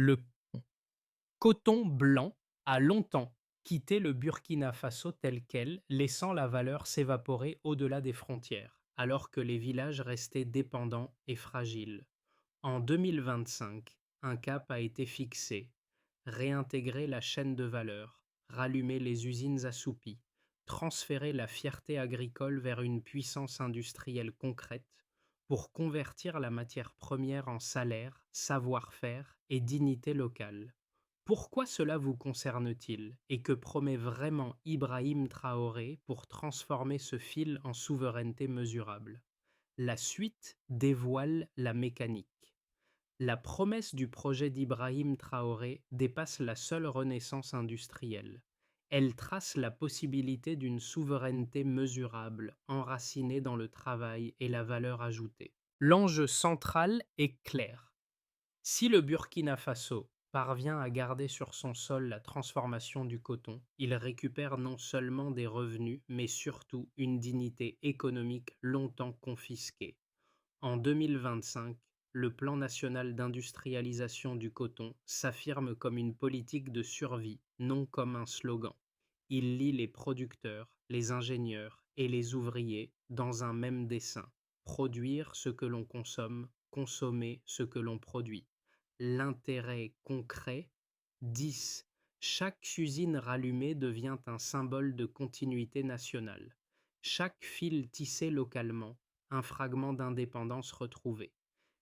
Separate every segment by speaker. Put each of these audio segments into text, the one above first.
Speaker 1: Le coton blanc a longtemps quitté le Burkina Faso tel quel, laissant la valeur s'évaporer au-delà des frontières, alors que les villages restaient dépendants et fragiles. En 2025, un cap a été fixé: réintégrer la chaîne de valeur, rallumer les usines assoupies, transférer la fierté agricole vers une puissance industrielle concrète pour convertir la matière première en salaire, savoir-faire et dignité locale. Pourquoi cela vous concerne-t-il et que promet vraiment Ibrahim Traoré pour transformer ce fil en souveraineté mesurable? La suite dévoile la mécanique. La promesse du projet d'Ibrahim Traoré dépasse la seule renaissance industrielle. Elle trace la possibilité d'une souveraineté mesurable, enracinée dans le travail et la valeur ajoutée. L'enjeu central est clair. Si le Burkina Faso parvient à garder sur son sol la transformation du coton, il récupère non seulement des revenus, mais surtout une dignité économique longtemps confisquée. En 2025, le plan national d'industrialisation du coton s'affirme comme une politique de survie, non comme un slogan. Il lie les producteurs, les ingénieurs et les ouvriers dans un même dessein: produire ce que l'on consomme, consommer ce que l'on produit. L'intérêt concret: 10. Chaque usine rallumée devient un symbole de continuité nationale. Chaque fil tissé localement, un fragment d'indépendance retrouvé.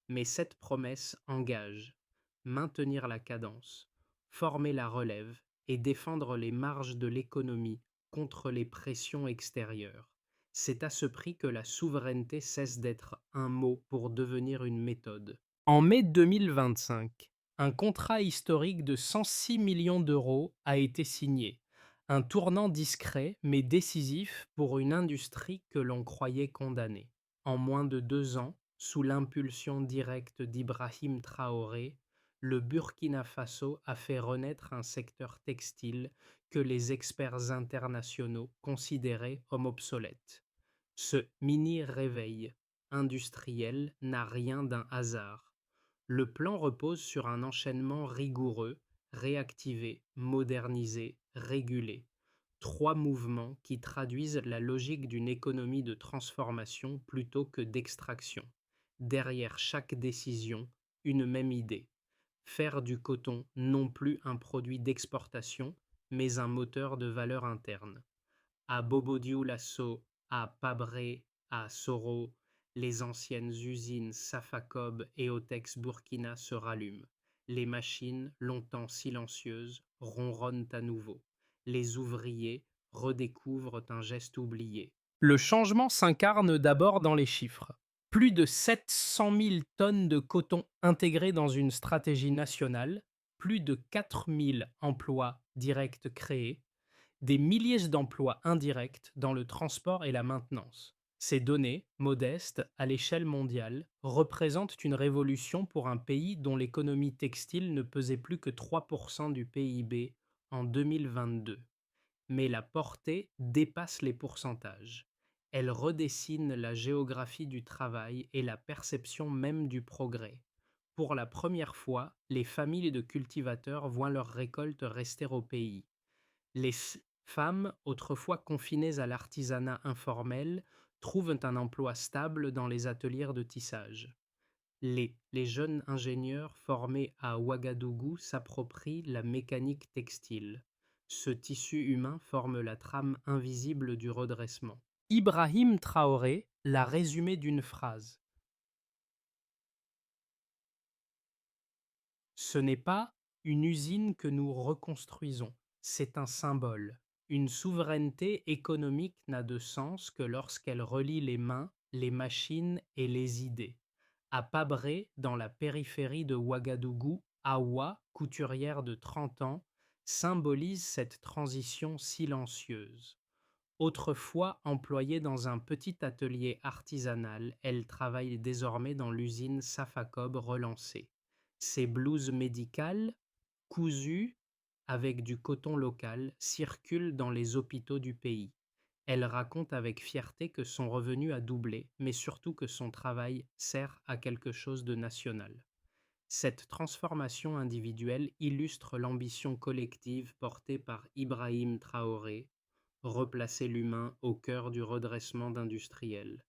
Speaker 1: Mais cette promesse engage: maintenir la cadence, former la relève et défendre les marges de l'économie contre les pressions extérieures. C'est à ce prix que la souveraineté cesse d'être un mot pour devenir une méthode. En mai 2025, un contrat historique de 106 millions d'euros a été signé, un tournant discret mais décisif pour une industrie que l'on croyait condamnée. En moins de 2 ans, sous l'impulsion directe d'Ibrahim Traoré, le Burkina Faso a fait renaître un secteur textile que les experts internationaux considéraient comme obsolète. Ce mini-réveil industriel n'a rien d'un hasard. Le plan repose sur un enchaînement rigoureux: réactiver, moderniser, réguler. Trois mouvements qui traduisent la logique d'une économie de transformation plutôt que d'extraction. Derrière chaque décision, une même idée: faire du coton non plus un produit d'exportation, mais un moteur de valeur interne. À Bobo-Dioulasso, à Pabré, à Soro, les anciennes usines Safacob et Otex Burkina se rallument. Les machines, longtemps silencieuses, ronronnent à nouveau. Les ouvriers redécouvrent un geste oublié. Le changement s'incarne d'abord dans les chiffres. Plus de 700 000 tonnes de coton intégrées dans une stratégie nationale, plus de 4 000 emplois directs créés, des milliers d'emplois indirects dans le transport et la maintenance. Ces données, modestes à l'échelle mondiale, représentent une révolution pour un pays dont l'économie textile ne pesait plus que 3% du PIB en 2022. Mais la portée dépasse les pourcentages. Elle redessine la géographie du travail et la perception même du progrès. Pour la première fois, les familles de cultivateurs voient leurs récoltes rester au pays. Les femmes, autrefois confinées à l'artisanat informel, trouvent un emploi stable dans les ateliers de tissage. Les jeunes ingénieurs formés à Ouagadougou s'approprient la mécanique textile. Ce tissu humain forme la trame invisible du redressement. Ibrahim Traoré l'a résumé d'une phrase: ce n'est pas une usine que nous reconstruisons, c'est un symbole. Une souveraineté économique n'a de sens que lorsqu'elle relie les mains, les machines et les idées. À Pabré, dans la périphérie de Ouagadougou, Awa, couturière de 30 ans, symbolise cette transition silencieuse. Autrefois employée dans un petit atelier artisanal, elle travaille désormais dans l'usine Safacob relancée. Ses blouses médicales, cousues avec du coton local, circulent dans les hôpitaux du pays. Elle raconte avec fierté que son revenu a doublé, mais surtout que son travail sert à quelque chose de national. Cette transformation individuelle illustre l'ambition collective portée par Ibrahim Traoré, replacer l'humain au cœur du redressement d'industriel.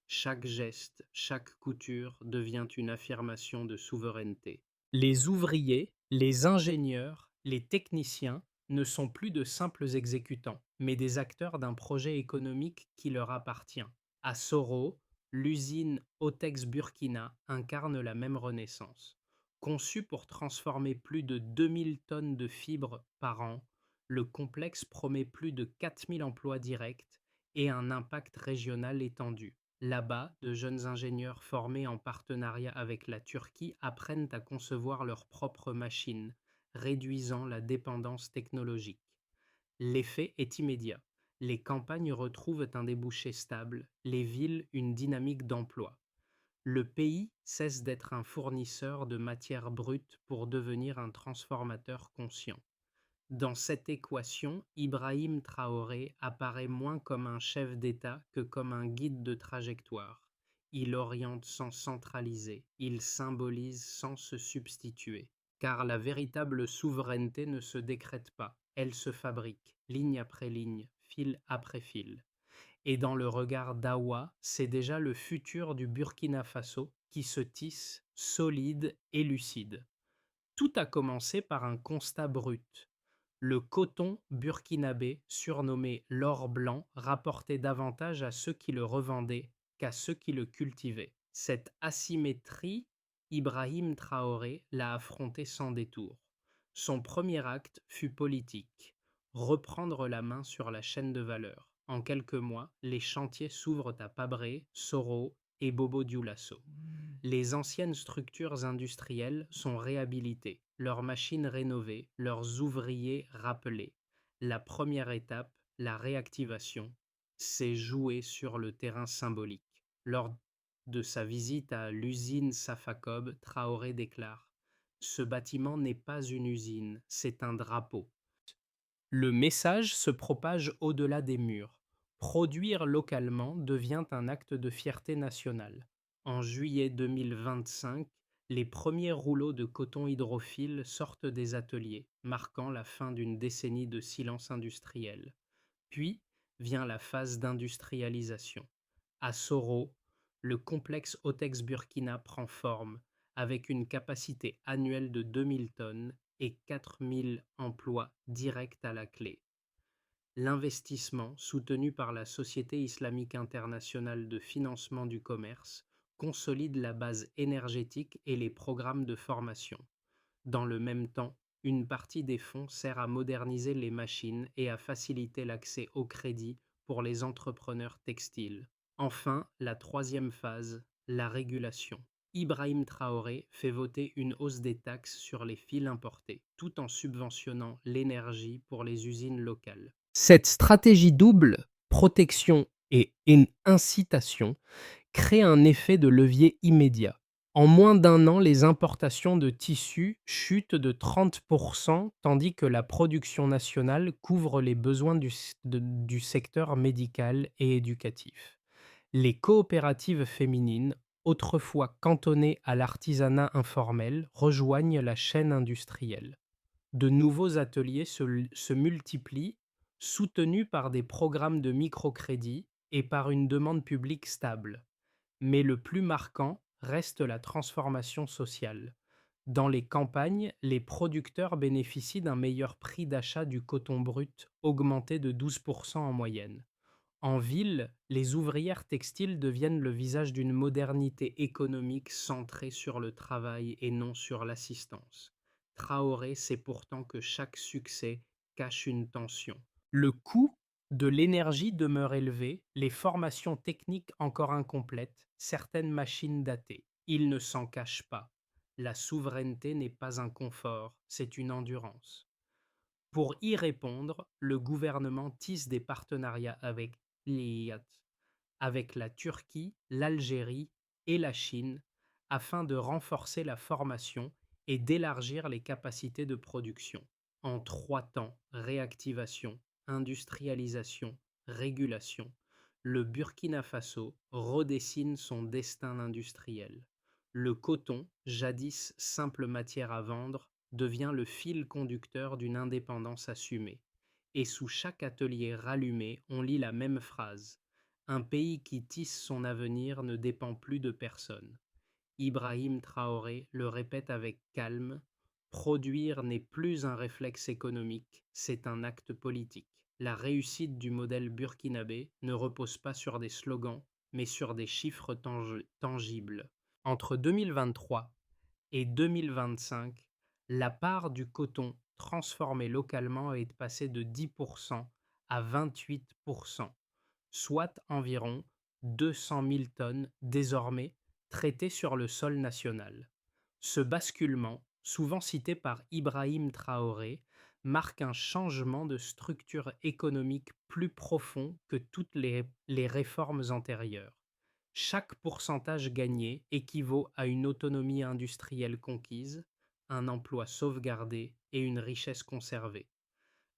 Speaker 1: Chaque geste, chaque couture devient une affirmation de souveraineté. Les ouvriers, les ingénieurs, les techniciens ne sont plus de simples exécutants, mais des acteurs d'un projet économique qui leur appartient. À Soro, l'usine Otex Burkina incarne la même renaissance. Conçu pour transformer plus de 2000 tonnes de fibres par an, le complexe promet plus de 4000 emplois directs et un impact régional étendu. Là-bas, de jeunes ingénieurs formés en partenariat avec la Turquie apprennent à concevoir leurs propres machines, réduisant la dépendance technologique. L'effet est immédiat. Les campagnes retrouvent un débouché stable, les villes une dynamique d'emploi. Le pays cesse d'être un fournisseur de matières brutes pour devenir un transformateur conscient. Dans cette équation, Ibrahim Traoré apparaît moins comme un chef d'État que comme un guide de trajectoire. Il oriente sans centraliser, il symbolise sans se substituer. Car la véritable souveraineté ne se décrète pas, elle se fabrique, ligne après ligne, fil après fil. Et dans le regard d'Awa, c'est déjà le futur du Burkina Faso qui se tisse, solide et lucide. Tout a commencé par un constat brut. Le coton burkinabé, surnommé l'or blanc, rapportait davantage à ceux qui le revendaient qu'à ceux qui le cultivaient. Cette asymétrie, Ibrahim Traoré l'a affrontée sans détour. Son premier acte fut politique, reprendre la main sur la chaîne de valeur. En quelques mois, les chantiers s'ouvrent à Pabré, Soro et Bobo Dioulasso. Les anciennes structures industrielles sont réhabilitées, leurs machines rénovées, leurs ouvriers rappelés. La première étape, la réactivation, s'est jouée sur le terrain symbolique. Lors de sa visite à l'usine Safacob, Traoré déclare: Ce bâtiment n'est pas une usine, c'est un drapeau. Le message se propage au-delà des murs. Produire localement devient un acte de fierté nationale. En juillet 2025, les premiers rouleaux de coton hydrophile sortent des ateliers, marquant la fin d'une décennie de silence industriel. Puis vient la phase d'industrialisation. À Soro, le complexe Otex Burkina prend forme, avec une capacité annuelle de 2000 tonnes et 4000 emplois directs à la clé. L'investissement, soutenu par la Société islamique internationale de financement du commerce, consolide la base énergétique et les programmes de formation. Dans le même temps, une partie des fonds sert à moderniser les machines et à faciliter l'accès au crédit pour les entrepreneurs textiles. Enfin, la troisième phase, la régulation. Ibrahim Traoré fait voter une hausse des taxes sur les fils importés, tout en subventionnant l'énergie pour les usines locales. Cette stratégie double, protection et incitation, crée un effet de levier immédiat. En moins d'un an, les importations de tissus chutent de 30%, tandis que la production nationale couvre les besoins du secteur médical et éducatif. Les coopératives féminines, autrefois cantonnées à l'artisanat informel, rejoignent la chaîne industrielle. De nouveaux ateliers se multiplient, soutenus par des programmes de microcrédit et par une demande publique stable. Mais le plus marquant reste la transformation sociale. Dans les campagnes, les producteurs bénéficient d'un meilleur prix d'achat du coton brut, augmenté de 12% en moyenne. En ville, les ouvrières textiles deviennent le visage d'une modernité économique centrée sur le travail et non sur l'assistance. Traoré sait pourtant que chaque succès cache une tension. Le coût de l'énergie demeure élevé, les formations techniques encore incomplètes, certaines machines datées. Il ne s'en cache pas. La souveraineté n'est pas un confort, c'est une endurance. Pour y répondre, le gouvernement tisse des partenariats avec l'IAT, avec la Turquie, l'Algérie et la Chine afin de renforcer la formation et d'élargir les capacités de production. En 3 temps, réactivation, industrialisation, régulation, le Burkina Faso redessine son destin industriel. Le coton, jadis simple matière à vendre, devient le fil conducteur d'une indépendance assumée. Et sous chaque atelier rallumé, on lit la même phrase. Un pays qui tisse son avenir ne dépend plus de personne. Ibrahim Traoré le répète avec calme, produire n'est plus un réflexe économique, c'est un acte politique. La réussite du modèle burkinabé ne repose pas sur des slogans, mais sur des chiffres tangibles. Entre 2023 et 2025, la part du coton transformé localement est passée de 10% à 28%, soit environ 200 000 tonnes désormais traitées sur le sol national. Ce basculement, souvent cité par Ibrahim Traoré, marque un changement de structure économique plus profond que toutes les réformes antérieures. Chaque pourcentage gagné équivaut à une autonomie industrielle conquise, un emploi sauvegardé et une richesse conservée.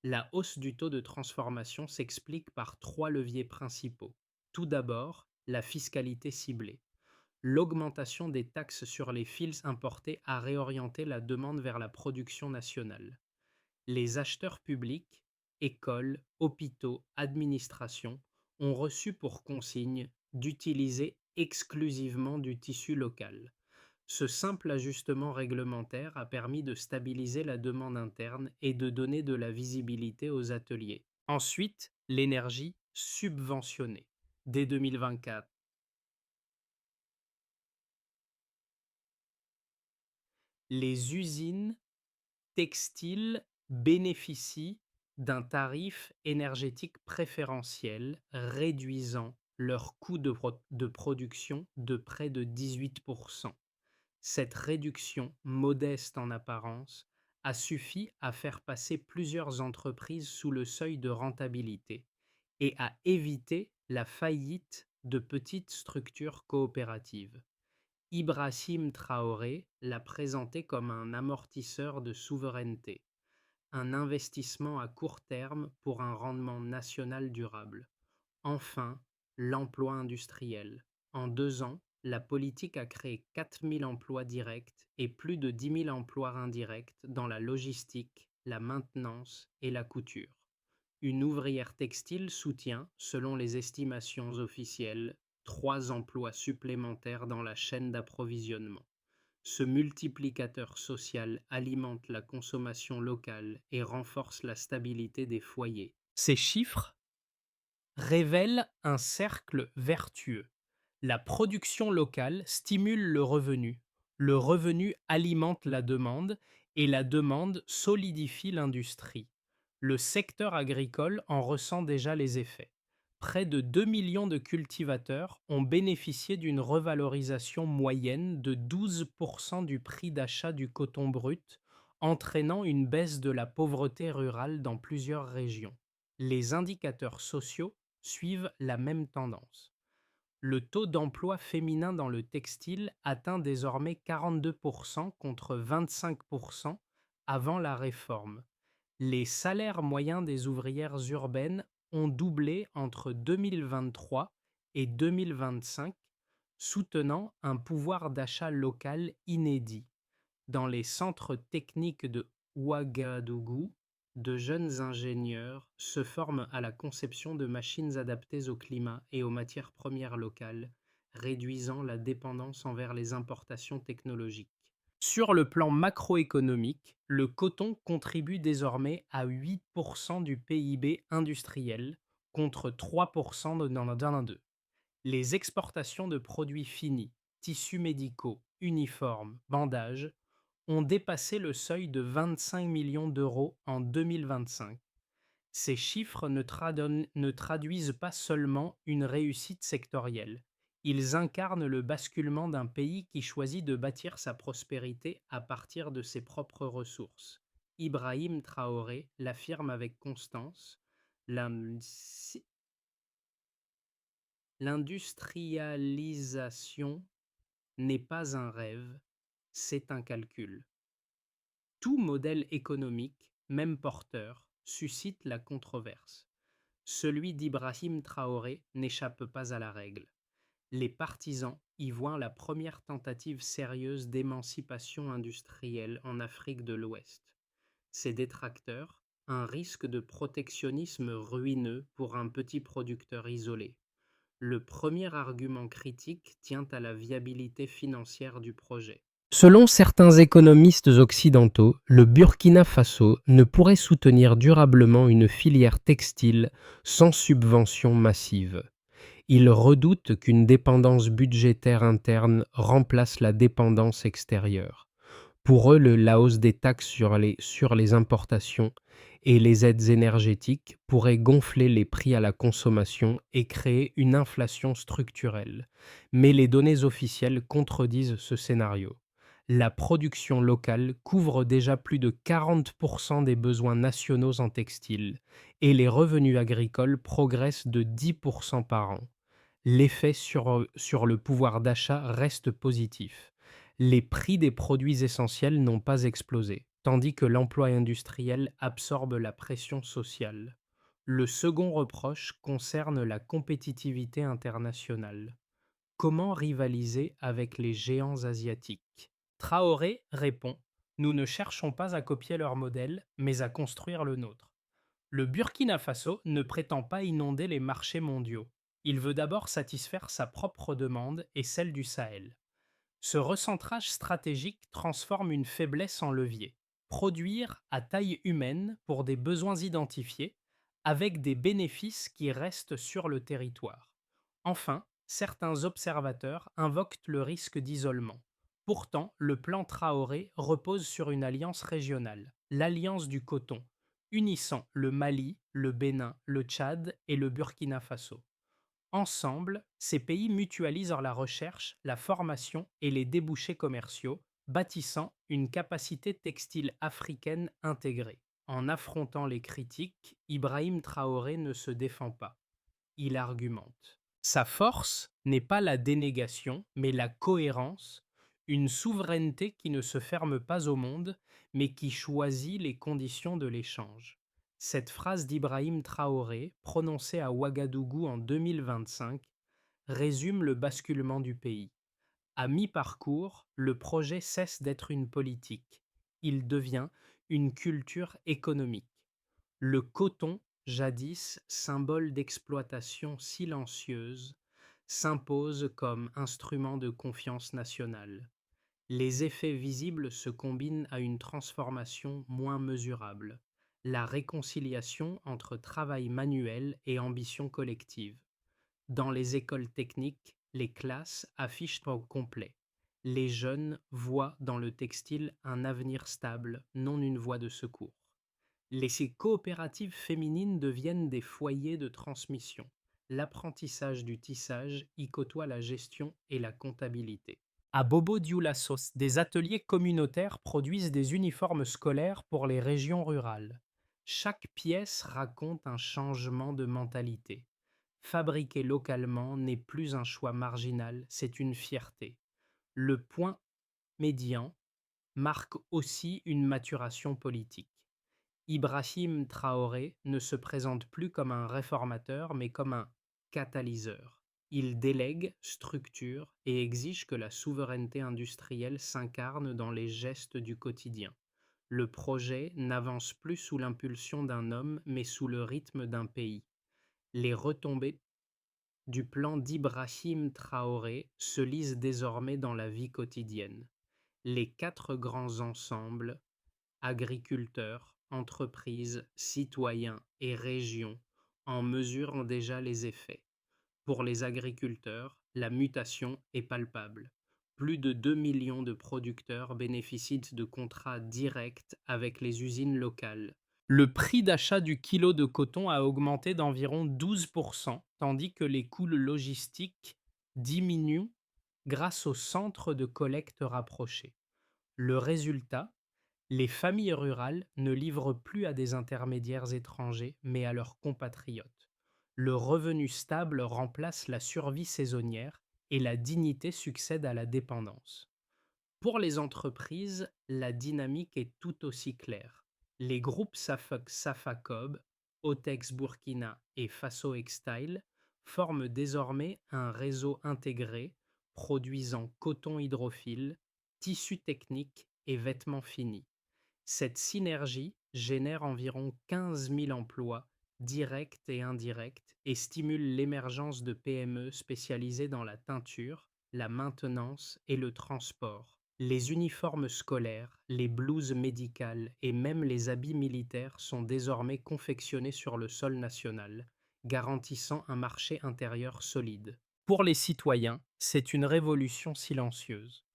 Speaker 1: La hausse du taux de transformation s'explique par trois leviers principaux. Tout d'abord, la fiscalité ciblée. L'augmentation des taxes sur les fils importés a réorienté la demande vers la production nationale. Les acheteurs publics, écoles, hôpitaux, administrations, ont reçu pour consigne d'utiliser exclusivement du tissu local. Ce simple ajustement réglementaire a permis de stabiliser la demande interne et de donner de la visibilité aux ateliers. Ensuite, l'énergie subventionnée. Dès 2024, les usines textiles bénéficient d'un tarif énergétique préférentiel réduisant leur coût de production de près de 18%. Cette réduction, modeste en apparence, a suffi à faire passer plusieurs entreprises sous le seuil de rentabilité et à éviter la faillite de petites structures coopératives. Ibrahim Traoré l'a présenté comme un amortisseur de souveraineté, un investissement à court terme pour un rendement national durable. Enfin, l'emploi industriel. En 2 ans, la politique a créé 4 000 emplois directs et plus de 10 000 emplois indirects dans la logistique, la maintenance et la couture. Une ouvrière textile soutient, selon les estimations officielles, 3 emplois supplémentaires dans la chaîne d'approvisionnement. Ce multiplicateur social alimente la consommation locale et renforce la stabilité des foyers. Ces chiffres révèle un cercle vertueux. La production locale stimule le revenu alimente la demande et la demande solidifie l'industrie. Le secteur agricole en ressent déjà les effets. Près de 2 millions de cultivateurs ont bénéficié d'une revalorisation moyenne de 12% du prix d'achat du coton brut, entraînant une baisse de la pauvreté rurale dans plusieurs régions. Les indicateurs sociaux suivent la même tendance. Le taux d'emploi féminin dans le textile atteint désormais 42% contre 25% avant la réforme. Les salaires moyens des ouvrières urbaines ont doublé entre 2023 et 2025, soutenant un pouvoir d'achat local inédit. Dans les centres techniques de Ouagadougou, de jeunes ingénieurs se forment à la conception de machines adaptées au climat et aux matières premières locales, réduisant la dépendance envers les importations technologiques. Sur le plan macroéconomique, le coton contribue désormais à 8% du PIB industriel contre 3% dans un d'eux. Les exportations de produits finis, tissus médicaux, uniformes, bandages ont dépassé le seuil de 25 millions d'euros en 2025. Ces chiffres ne traduisent pas seulement une réussite sectorielle, ils incarnent le basculement d'un pays qui choisit de bâtir sa prospérité à partir de ses propres ressources. Ibrahim Traoré l'affirme avec constance, l'industrialisation n'est pas un rêve, c'est un calcul. Tout modèle économique, même porteur, suscite la controverse. Celui d'Ibrahim Traoré n'échappe pas à la règle. Les partisans y voient la première tentative sérieuse d'émancipation industrielle en Afrique de l'Ouest. Ses détracteurs, un risque de protectionnisme ruineux pour un petit producteur isolé. Le premier argument critique tient à la viabilité financière du projet. Selon certains économistes occidentaux, le Burkina Faso ne pourrait soutenir durablement une filière textile sans subvention massive. Ils redoutent qu'une dépendance budgétaire interne remplace la dépendance extérieure. Pour eux, la hausse des taxes sur les importations et les aides énergétiques pourrait gonfler les prix à la consommation et créer une inflation structurelle. Mais les données officielles contredisent ce scénario. La production locale couvre déjà plus de 40% des besoins nationaux en textile et les revenus agricoles progressent de 10% par an. L'effet sur le pouvoir d'achat reste positif. Les prix des produits essentiels n'ont pas explosé, tandis que l'emploi industriel absorbe la pression sociale. Le second reproche concerne la compétitivité internationale. Comment rivaliser avec les géants asiatiques? Traoré répond: Nous ne cherchons pas à copier leur modèle, mais à construire le nôtre. Le Burkina Faso ne prétend pas inonder les marchés mondiaux. Il veut d'abord satisfaire sa propre demande et celle du Sahel. Ce recentrage stratégique transforme une faiblesse en levier. Produire à taille humaine pour des besoins identifiés, avec des bénéfices qui restent sur le territoire. Enfin, certains observateurs invoquent le risque d'isolement. Pourtant, le plan Traoré repose sur une alliance régionale, l'Alliance du coton, unissant le Mali, le Bénin, le Tchad et le Burkina Faso. Ensemble, ces pays mutualisent la recherche, la formation et les débouchés commerciaux, bâtissant une capacité textile africaine intégrée. En affrontant les critiques, Ibrahim Traoré ne se défend pas. Il argumente. Sa force n'est pas la dénégation, mais la cohérence, une souveraineté qui ne se ferme pas au monde, mais qui choisit les conditions de l'échange. Cette phrase d'Ibrahim Traoré, prononcée à Ouagadougou en 2025, résume le basculement du pays. À mi-parcours, le projet cesse d'être une politique. Il devient une culture économique. Le coton, jadis symbole d'exploitation silencieuse, s'impose comme instrument de confiance nationale. Les effets visibles se combinent à une transformation moins mesurable, la réconciliation entre travail manuel et ambition collective. Dans les écoles techniques, les classes affichent au complet. Les jeunes voient dans le textile un avenir stable, non une voie de secours. Ces coopératives féminines deviennent des foyers de transmission. L'apprentissage du tissage y côtoie la gestion et la comptabilité. À Bobo-Dioulasso, des ateliers communautaires produisent des uniformes scolaires pour les régions rurales. Chaque pièce raconte un changement de mentalité. Fabriquer localement n'est plus un choix marginal, c'est une fierté. Le point médian marque aussi une maturation politique. Ibrahim Traoré ne se présente plus comme un réformateur, mais comme un catalyseur. Il délègue, structure et exige que la souveraineté industrielle s'incarne dans les gestes du quotidien. Le projet n'avance plus sous l'impulsion d'un homme, mais sous le rythme d'un pays. Les retombées du plan d'Ibrahim Traoré se lisent désormais dans la vie quotidienne. Les quatre grands ensembles, agriculteurs, entreprises, citoyens et régions, en mesurent déjà les effets. Pour les agriculteurs, la mutation est palpable. Plus de 2 millions de producteurs bénéficient de contrats directs avec les usines locales. Le prix d'achat du kilo de coton a augmenté d'environ 12%, tandis que les coûts logistiques diminuent grâce aux centres de collecte rapprochés. Le résultat, les familles rurales ne livrent plus à des intermédiaires étrangers, mais à leurs compatriotes. Le revenu stable remplace la survie saisonnière et la dignité succède à la dépendance. Pour les entreprises, la dynamique est tout aussi claire. Les groupes Safacob, Otex Burkina et Faso Extile forment désormais un réseau intégré produisant coton hydrophile, tissus techniques et vêtements finis. Cette synergie génère environ 15 000 emplois directs et indirects et stimule l'émergence de PME spécialisées dans la teinture, la maintenance et le transport. Les uniformes scolaires, les blouses médicales et même les habits militaires sont désormais confectionnés sur le sol national, garantissant un marché intérieur solide. Pour les citoyens, c'est une révolution silencieuse.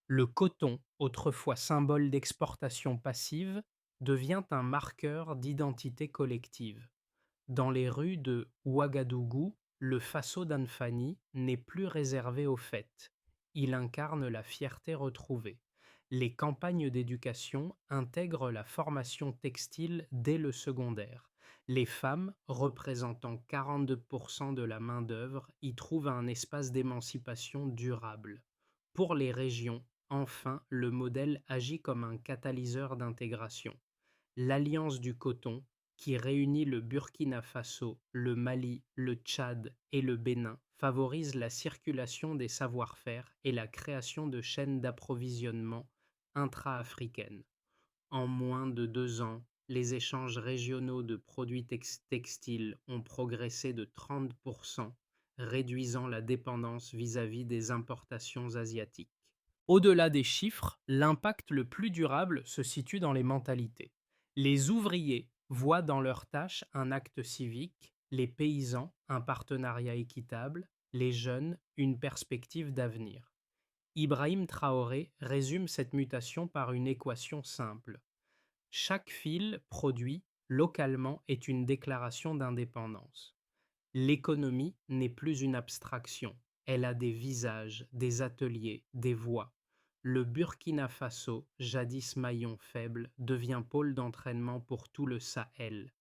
Speaker 1: Le coton, autrefois symbole d'exportation passive, devient un marqueur d'identité collective. Dans les rues de Ouagadougou, le Faso d'Anfani n'est plus réservé aux fêtes. Il incarne la fierté retrouvée. Les campagnes d'éducation intègrent la formation textile dès le secondaire. Les femmes, représentant 42% de la main-d'œuvre, y trouvent un espace d'émancipation durable. Pour les régions, enfin, le modèle agit comme un catalyseur d'intégration. L'Alliance du coton, qui réunit le Burkina Faso, le Mali, le Tchad et le Bénin, favorise la circulation des savoir-faire et la création de chaînes d'approvisionnement intra-africaines. En moins de 2 ans, les échanges régionaux de produits textiles ont progressé de 30%, réduisant la dépendance vis-à-vis des importations asiatiques. Au-delà des chiffres, l'impact le plus durable se situe dans les mentalités. Les ouvriers voient dans leur tâche un acte civique, les paysans un partenariat équitable, les jeunes une perspective d'avenir. Ibrahim Traoré résume cette mutation par une équation simple. Chaque fil produit localement est une déclaration d'indépendance. L'économie n'est plus une abstraction, elle a des visages, des ateliers, des voix. Le Burkina Faso, jadis maillon faible, devient pôle d'entraînement pour tout le Sahel.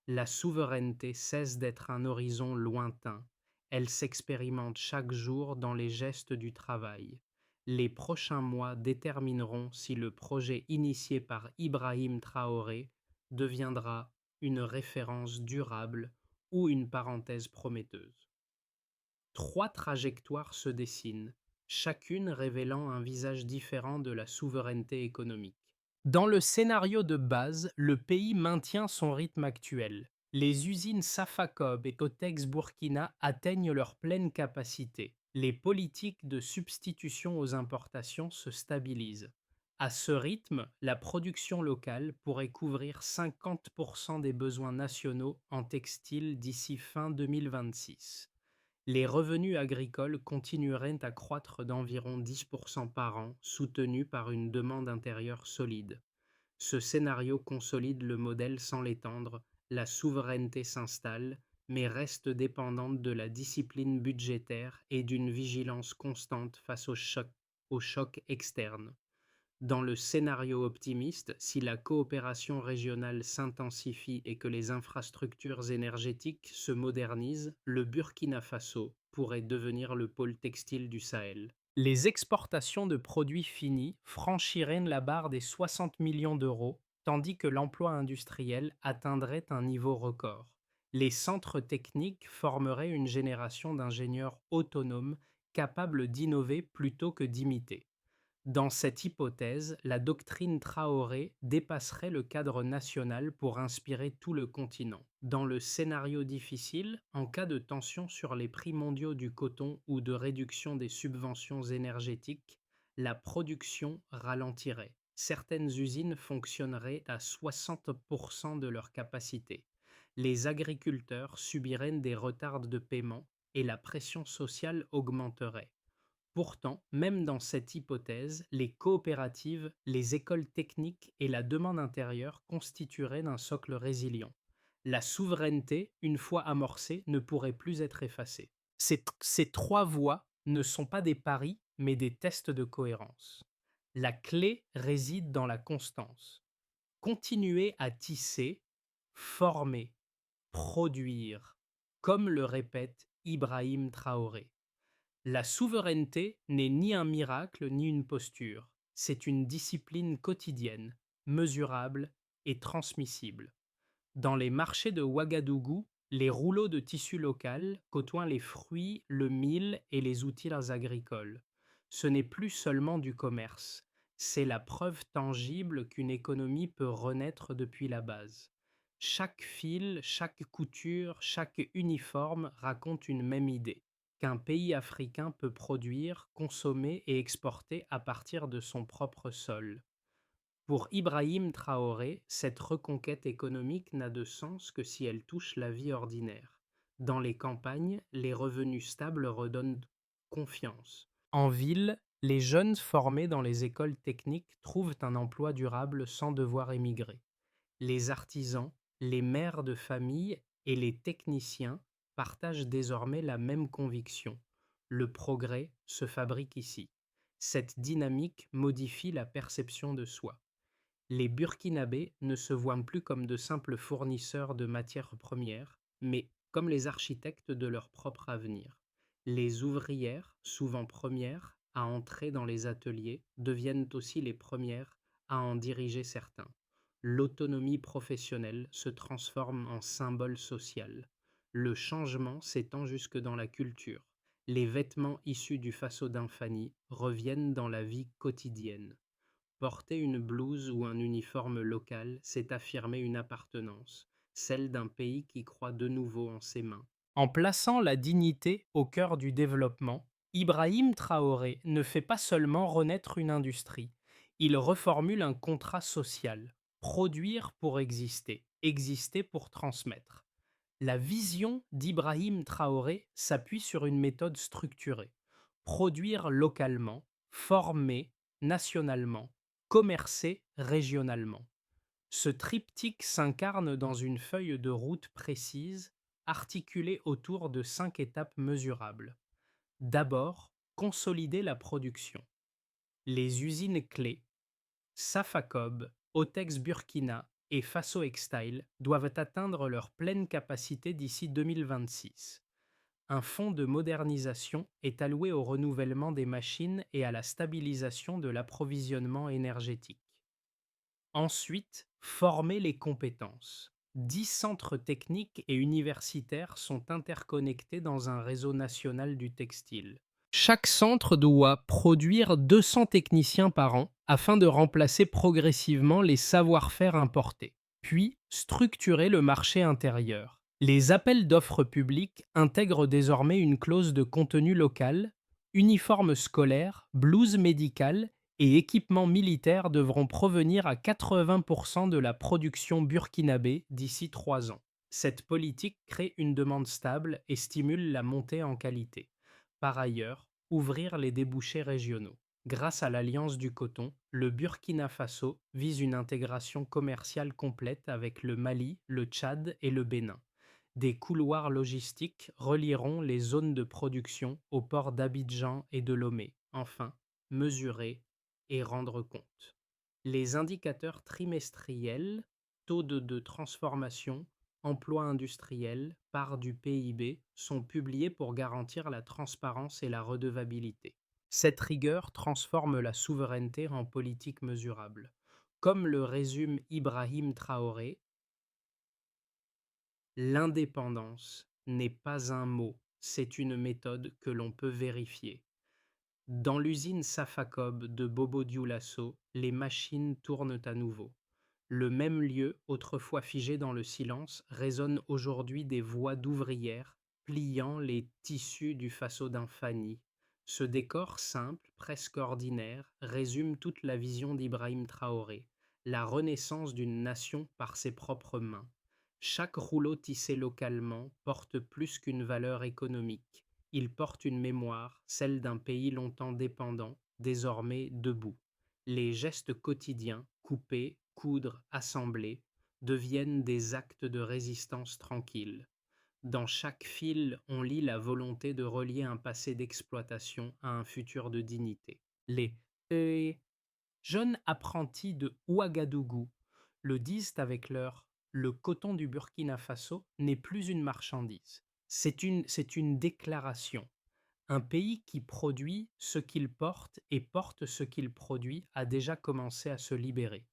Speaker 1: La souveraineté cesse d'être un horizon lointain, elle s'expérimente chaque jour dans les gestes du travail. Les prochains mois détermineront si le projet initié par Ibrahim Traoré deviendra une référence durable ou une parenthèse prometteuse. 3 trajectoires se dessinent, chacune révélant un visage différent de la souveraineté économique. Dans le scénario de base, le pays maintient son rythme actuel. Les usines Safacob et Cotex Burkina atteignent leur pleine capacité. Les politiques de substitution aux importations se stabilisent. À ce rythme, la production locale pourrait couvrir 50% des besoins nationaux en textile d'ici fin 2026. Les revenus agricoles continueraient à croître d'environ 10% par an, soutenus par une demande intérieure solide. Ce scénario consolide le modèle sans l'étendre, la souveraineté s'installe, mais reste dépendante de la discipline budgétaire et d'une vigilance constante face aux chocs externes. Dans le scénario optimiste, si la coopération régionale s'intensifie et que les infrastructures énergétiques se modernisent, le Burkina Faso pourrait devenir le pôle textile du Sahel. Les exportations de produits finis franchiraient la barre des 60 millions d'euros, tandis que l'emploi industriel atteindrait un niveau record. Les centres techniques formeraient une génération d'ingénieurs autonomes capables d'innover plutôt que d'imiter. Dans cette hypothèse, la doctrine Traoré dépasserait le cadre national pour inspirer tout le continent. Dans le scénario difficile, en cas de tension sur les prix mondiaux du coton ou de réduction des subventions énergétiques, la production ralentirait. Certaines usines fonctionneraient à 60% de leur capacité. Les agriculteurs subiraient des retards de paiement et la pression sociale augmenterait. Pourtant, même dans cette hypothèse, les coopératives, les écoles techniques et la demande intérieure constitueraient un socle résilient. La souveraineté, une fois amorcée, ne pourrait plus être effacée. Ces 3 voies ne sont pas des paris, mais des tests de cohérence. La clé réside dans la constance. Continuer à tisser, former, produire, comme le répète Ibrahim Traoré. La souveraineté n'est ni un miracle ni une posture, c'est une discipline quotidienne, mesurable et transmissible. Dans les marchés de Ouagadougou, Les rouleaux de tissu local côtoient les fruits, le mil et les outils agricoles. Ce n'est plus seulement du commerce, c'est la preuve tangible qu'une économie peut renaître depuis la base. Chaque fil, chaque couture, chaque uniforme raconte une même idée, qu'un pays africain peut produire, consommer et exporter à partir de son propre sol. Pour Ibrahim Traoré, cette reconquête économique n'a de sens que si elle touche la vie ordinaire. Dans les campagnes, les revenus stables redonnent confiance. En ville, les jeunes formés dans les écoles techniques trouvent un emploi durable sans devoir émigrer. Les artisans, les mères de famille et les techniciens partagent désormais la même conviction. Le progrès se fabrique ici. Cette dynamique modifie la perception de soi. Les Burkinabés ne se voient plus comme de simples fournisseurs de matières premières, mais comme les architectes de leur propre avenir. Les ouvrières, souvent premières à entrer dans les ateliers, deviennent aussi les premières à en diriger certains. L'autonomie professionnelle se transforme en symbole social. Le changement s'étend jusque dans la culture. Les vêtements issus du faso d'infanie reviennent dans la vie quotidienne. Porter une blouse ou un uniforme local, c'est affirmer une appartenance, celle d'un pays qui croit de nouveau en ses mains. En plaçant la dignité au cœur du développement, Ibrahim Traoré ne fait pas seulement renaître une industrie, il reformule un contrat social. Produire pour exister, exister pour transmettre. La vision d'Ibrahim Traoré s'appuie sur une méthode structurée. Produire localement, former nationalement, commercer régionalement. Ce triptyque s'incarne dans une feuille de route précise, articulée autour de 5 étapes mesurables. D'abord, consolider la production. Les usines clés, Safacob, Otex Burkina et Faso Extile doivent atteindre leur pleine capacité d'ici 2026. Un fonds de modernisation est alloué au renouvellement des machines et à la stabilisation de l'approvisionnement énergétique. Ensuite, former les compétences. 10 centres techniques et universitaires sont interconnectés dans un réseau national du textile. Chaque centre doit produire 200 techniciens par an afin de remplacer progressivement les savoir-faire importés, puis structurer le marché intérieur. Les appels d'offres publics intègrent désormais une clause de contenu local, uniformes scolaires, blouses médicales et équipements militaires devront provenir à 80% de la production burkinabé d'ici 3 ans. Cette politique crée une demande stable et stimule la montée en qualité. Par ailleurs, ouvrir les débouchés régionaux. Grâce à l'Alliance du coton, le Burkina Faso vise une intégration commerciale complète avec le Mali, le Tchad et le Bénin. Des couloirs logistiques relieront les zones de production aux ports d'Abidjan et de Lomé. Enfin, mesurer et rendre compte. Les indicateurs trimestriels, taux de transformation, emploi industriel, part du PIB, sont publiés pour garantir la transparence et la redevabilité. Cette rigueur transforme la souveraineté en politique mesurable. Comme le résume Ibrahim Traoré, l'indépendance n'est pas un mot, c'est une méthode que l'on peut vérifier. Dans l'usine Safacob de Bobo Dioulasso, les machines tournent à nouveau. Le même lieu, autrefois figé dans le silence, résonne aujourd'hui des voix d'ouvrières pliant les tissus du faso d'infanie. Ce décor simple, presque ordinaire, résume toute la vision d'Ibrahim Traoré, la renaissance d'une nation par ses propres mains. Chaque rouleau tissé localement porte plus qu'une valeur économique. Il porte une mémoire, celle d'un pays longtemps dépendant, désormais debout. Les gestes quotidiens, couper, coudre, assembler, deviennent des actes de résistance tranquille. Dans chaque fil, on lit la volonté de relier un passé d'exploitation à un futur de dignité. Les jeunes apprentis de Ouagadougou le disent avec leur le coton du Burkina Faso n'est plus une marchandise. C'est une déclaration. Un pays qui produit ce qu'il porte et porte ce qu'il produit a déjà commencé à se libérer.